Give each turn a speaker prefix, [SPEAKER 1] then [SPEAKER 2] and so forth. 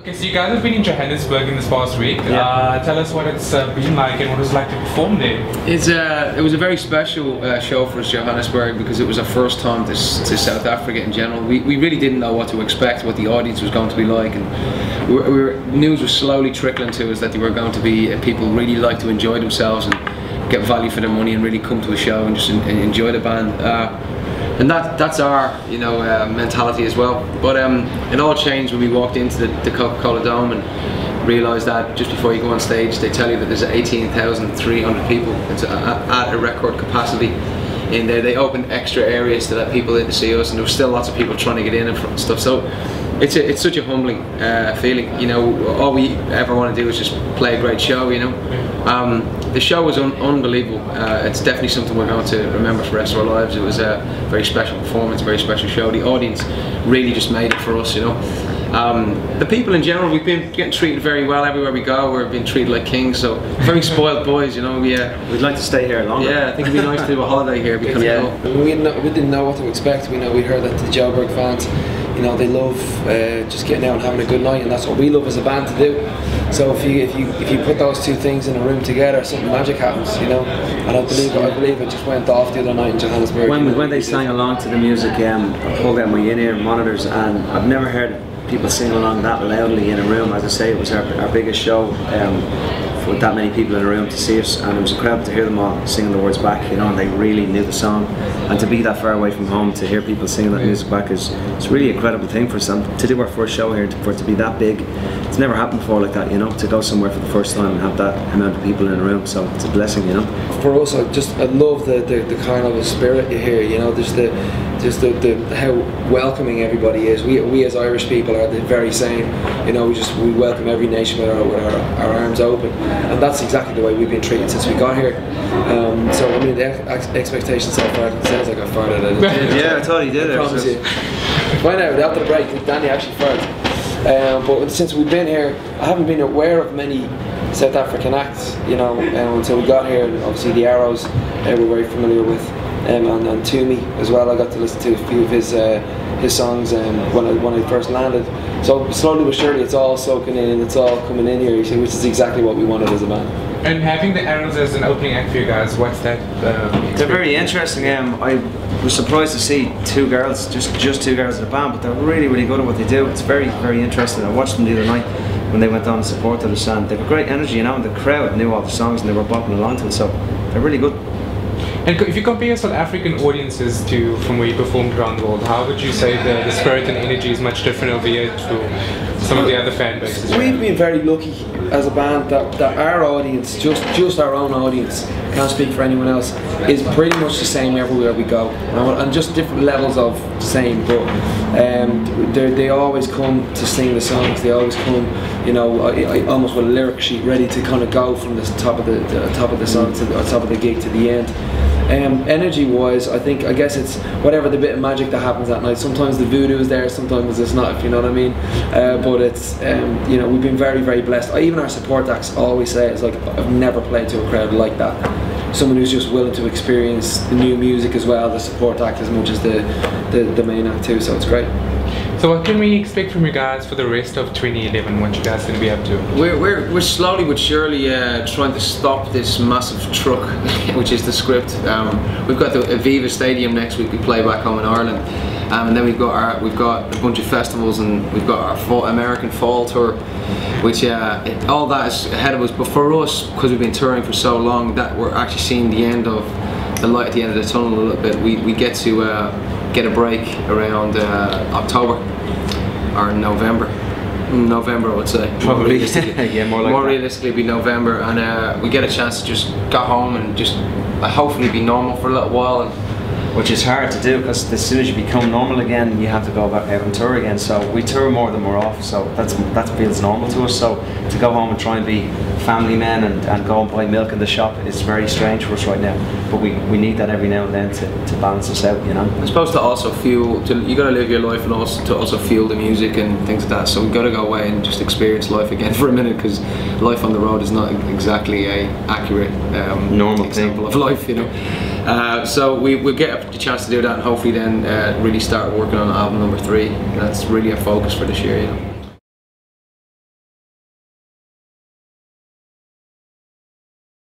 [SPEAKER 1] Okay, so you guys have been in Johannesburg in this past week.
[SPEAKER 2] Yeah.
[SPEAKER 1] Tell us what it's been like and what it was like to perform there.
[SPEAKER 3] It was a very special show for us, Johannesburg, because it was our first time to South Africa in general. We really didn't know what to expect, what the audience was going to be like, and news was slowly trickling to us that there were going to be people really like to enjoy themselves and get value for their money and really come to a show and just enjoy the band. And that's our mentality as well. But it all changed when we walked into the Coca-Cola Dome and realised that just before you go on stage they tell you that there's 18,300 people. It's at a record capacity in there. They opened extra areas to let people in to see us, and there was still lots of people trying to get in and stuff. So it's such a humbling feeling. All we ever want to do is just play a great show. The show was unbelievable. It's definitely something we're going to remember for the rest of our lives. It was a very special performance, very special show. The audience really just made it for us. The people in general, we've been getting treated very well everywhere we go. We're being treated like kings, so very spoiled boys.
[SPEAKER 2] We'd like to stay here longer.
[SPEAKER 3] Yeah, I think it'd be nice to do a holiday here. It'd be kind of cool.
[SPEAKER 4] We didn't know what to expect. We heard that the Joburg fans, they love just getting out and having a good night, and that's what we love as a band to do. So if you put those two things in a room together, something magic happens, and I believe it just went off the other night in Johannesburg.
[SPEAKER 2] When they sang along to the music, I pulled out my in-ear monitors, and I've never heard people sing along that loudly in a room. As I say, it was our biggest show with that many people in a room to see us, and it was incredible to hear them all singing the words back, and they really knew the song. And to be that far away from home, to hear people singing that music back it's really a incredible thing for us. And to do our first show here, for it to be that big, it's never happened before like that, to go somewhere for the first time and have that amount of people in a room, so it's a blessing,
[SPEAKER 4] For us, I love the carnival spirit you hear, just how welcoming everybody is. We as Irish people are the very same, we welcome every nation with our arms open, and that's exactly the way we've been treated since we got here. So the expectations so far, it sounds like I farted at it.
[SPEAKER 2] Yeah, I thought he did.
[SPEAKER 4] I promise you. Find out after the break, Danny actually farted. But since we've been here, I haven't been aware of many South African acts, until we got here. And obviously the Arrows we're very familiar with, and Toomey as well. I got to listen to a few of his songs when I first landed. So slowly but surely it's all soaking in and it's all coming in here, which is exactly what we wanted as a band.
[SPEAKER 1] And having the Arrows as an opening act for you guys, what's that?
[SPEAKER 2] They're very interesting. I was surprised to see two girls, just two girls in the band, but they're really, really good at what they do. It's very, very interesting. I watched them the other night when they went on to support us, and they have a great energy, and the crowd knew all the songs and they were bopping along to it, so they're really good.
[SPEAKER 1] And if you compare South African audiences to from where you performed around the world, how would you say the spirit and energy is much different over here to some of the other fan bases?
[SPEAKER 4] We've been very lucky as a band that our audience, just our own audience, can't speak for anyone else, is pretty much the same everywhere we go, and just different levels of the same, but they always come to sing the songs. They always come, almost with a lyric sheet ready to kind of go from the top of the song to the top of the gig to the end. Energy wise, I guess it's whatever the bit of magic that happens that night. Sometimes the voodoo is there, sometimes it's not, if you know what I mean. But it's we've been very, very blessed. Even our support acts always say it's like, I've never played to a crowd like that. Someone who's just willing to experience the new music as well, the support act as much as the main act too, so it's great.
[SPEAKER 1] So what can we expect from you guys for the rest of 2011? What you guys going to be up to?
[SPEAKER 3] We're slowly but surely trying to stop this massive truck, which is the script. We've got the Aviva Stadium next week. We play back home in Ireland, and then we've got a bunch of festivals, and we've got our American Fall tour, which all that is ahead of us. But for us, because we've been touring for so long, that we're actually seeing the end of the light at the end of the tunnel a little bit. We get to get a break around October or November I would say.
[SPEAKER 2] Probably. Yeah, more
[SPEAKER 3] realistically be November, and we get a chance to just go home and just hopefully be normal for a little while,
[SPEAKER 2] which is hard to do, because as soon as you become normal again, you have to go back out and tour again. So we tour more than we're off, so that feels normal to us. So to go home and try and be family men and go and buy milk in the shop is very strange for us right now. But we need that every now and then to balance us out,
[SPEAKER 3] I suppose to also fuel, you got to live your life and also to also fuel the music and things like that. So we've got to go away and just experience life again for a minute, because life on the road is not exactly a accurate
[SPEAKER 2] normal
[SPEAKER 3] example of life, So we'll get the chance to do that, and hopefully then really start working on album number 3. That's really a focus for this year,